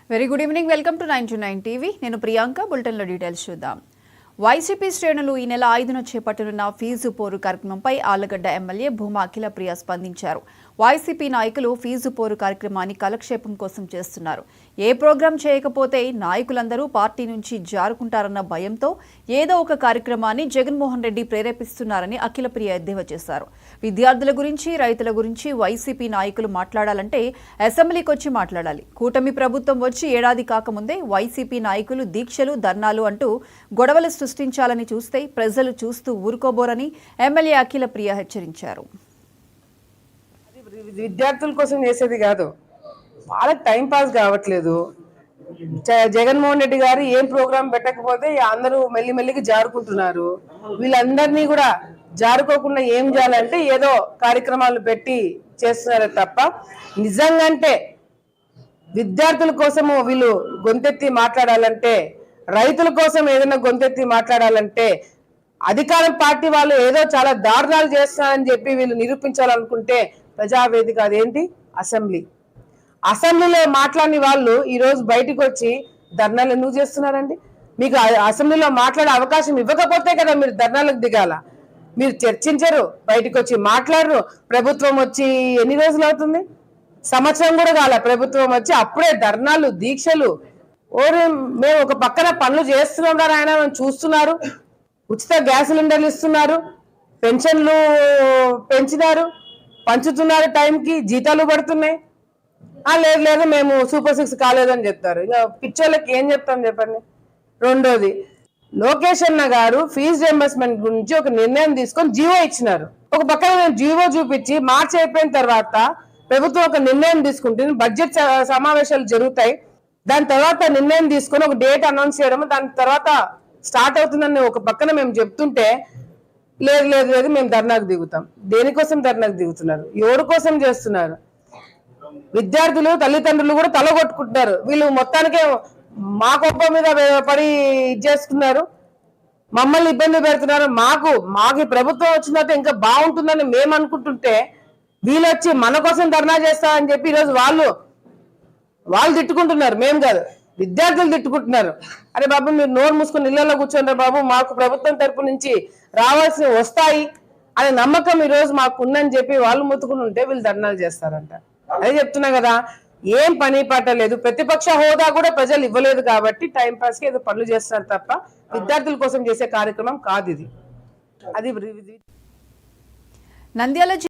Very good evening. Welcome to 929 TV. నేను ప్రియాంక. బులెటిన్లో details చూద్దాం. వైసీపీ శ్రేణులు ఈ నెల 5న చేపట్టనున్న ఫీజు పోరు కార్యక్రమంపై ఆళ్లగడ్డ ఎమ్మెల్యే భూమా అఖిలప్రియ స్పందించారు. వైసీపీ నాయకులు ఫీజు పోరు కార్యక్రమాన్ని కాలక్షేపం కోసం చేస్తున్నారు. ఏ ప్రోగ్రాం చేయకపోతే నాయకులందరూ పార్టీ నుంచి జారుకుంటారన్న భయంతో ఏదో ఒక కార్యక్రమాన్ని జగన్మోహన్ రెడ్డి ప్రేరేపిస్తున్నారని అఖిలప్రియ ఎద్దేవా చేశారు. విద్యార్థుల గురించి, రైతుల గురించి వైసీపీ నాయకులు మాట్లాడాలంటే అసెంబ్లీకి వచ్చి మాట్లాడాలి. కూటమి ప్రభుత్వం వచ్చి ఏడాది కాకముందే వైసీపీ నాయకులు దీక్షలు, ధర్నాలు అంటూ గొడవలు సృష్టించాలని చూస్తే ప్రజలు చూస్తూ ఊరుకోబోరని ఎమ్మెల్యే అఖిలప్రియ హెచ్చరించారు. విద్యార్థుల కోసం చేసేది కాదు, వాళ్ళకి టైం పాస్ కావట్లేదు. జగన్మోహన్ రెడ్డి గారు ఏం ప్రోగ్రాం పెట్టకపోతే అందరూ మెల్లిమెల్లికి జారుకుంటున్నారు. వీళ్ళందరినీ కూడా జారుకోకుండా ఏం చేయాలంటే ఏదో కార్యక్రమాలు పెట్టి చేస్తున్నారే తప్ప నిజంగాంటే విద్యార్థుల కోసము వీళ్ళు గొంతెత్తి మాట్లాడాలంటే, రైతుల కోసం ఏదైనా గొంతెత్తి మాట్లాడాలంటే, అధికారం పార్టీ వాళ్ళు ఏదో చాలా దారుణాలు చేస్తున్నారని చెప్పి వీళ్ళు నిరూపించాలనుకుంటే ప్రజావేదిక అదేంటి అసెంబ్లీలో మాట్లాడిన వాళ్ళు ఈరోజు బయటకు వచ్చి ధర్నాలు ఎందుకు చేస్తున్నారండి? మీకు అసెంబ్లీలో మాట్లాడే అవకాశం ఇవ్వకపోతే కదా మీరు ధర్నాలకు దిగాల. మీరు చర్చించరు, బయటకు వచ్చి మాట్లాడరు. ప్రభుత్వం వచ్చి ఎన్ని రోజులు అవుతుంది? సంవత్సరం కూడా కాల ప్రభుత్వం వచ్చి అప్పుడే ధర్నాలు, దీక్షలు. మేము ఒక పక్కన పనులు చేస్తున్నాం ఆయన చూస్తున్నారు. ఉచిత గ్యాస్ సిలిండర్లు ఇస్తున్నారు, పెన్షన్లు పెంచినారు, పంచుతున్నారు, టైంకి జీతాలు పడుతున్నాయి. లేదు మేము సూపర్ 6 కాలేదని చెప్తారు. ఇంకా పిచ్చోళ్ళకి ఏం చెప్తాం చెప్పండి. రెండోది, లోకేష్ అన్న గారు ఫీజు రియంబర్స్మెంట్ గురించి ఒక నిర్ణయం తీసుకొని జీవో ఇచ్చినారు. ఒక పక్కన మేము జీవో చూపించి మార్చి అయిపోయిన తర్వాత ప్రభుత్వం ఒక నిర్ణయం తీసుకుంటుంది, బడ్జెట్ సమావేశాలు జరుగుతాయి, దాని తర్వాత నిర్ణయం తీసుకొని ఒక డేట్ అనౌన్స్ చేయడం, దాని తర్వాత స్టార్ట్ అవుతుందని ఒక పక్కన మేము చెప్తుంటే లేదు మేము ధర్నాకు దిగుతాం. దేనికోసం ధర్నాకు దిగుతున్నారు? ఎవరి కోసం చేస్తున్నారు? విద్యార్థులు, తల్లిదండ్రులు కూడా తలగొట్టుకుంటున్నారు. వీళ్ళు మొత్తానికే మా గొప్ప మీద పడి చేసుకున్నారు, మమ్మల్ని ఇబ్బంది పెడుతున్నారు. మాకు ప్రభుత్వం వచ్చినట్టు ఇంకా బాగుంటుందని మేము అనుకుంటుంటే వీళ్ళు వచ్చి మన కోసం ధర్నా చేస్తారని చెప్పి ఈరోజు వాళ్ళు తిట్టుకుంటున్నారు. మేము కాదు, విద్యార్థులు తిట్టుకుంటున్నారు. అరే బాబు, మీరు నోరు మూసుకొని ఇళ్లలో కూర్చుంటారు బాబు, మాకు ప్రభుత్వం తరపు నుంచి రావాల్సినవి వస్తాయి అనే నమ్మకం ఈ రోజు మాకు ఉందని చెప్పి వాళ్ళు ముత్తుకుని ఉంటే వీళ్ళు ధర్నాలు చేస్తారంట. అదే చెప్తున్నా కదా, ఏం పని పాట లేదు. ప్రతిపక్ష హోదా కూడా ప్రజలు ఇవ్వలేదు కాబట్టి టైం పాస్ కి ఏదో పనులు చేస్తున్నారు తప్ప విద్యార్థుల కోసం చేసే కార్యక్రమం కాదు ఇది. అది నంద్యాల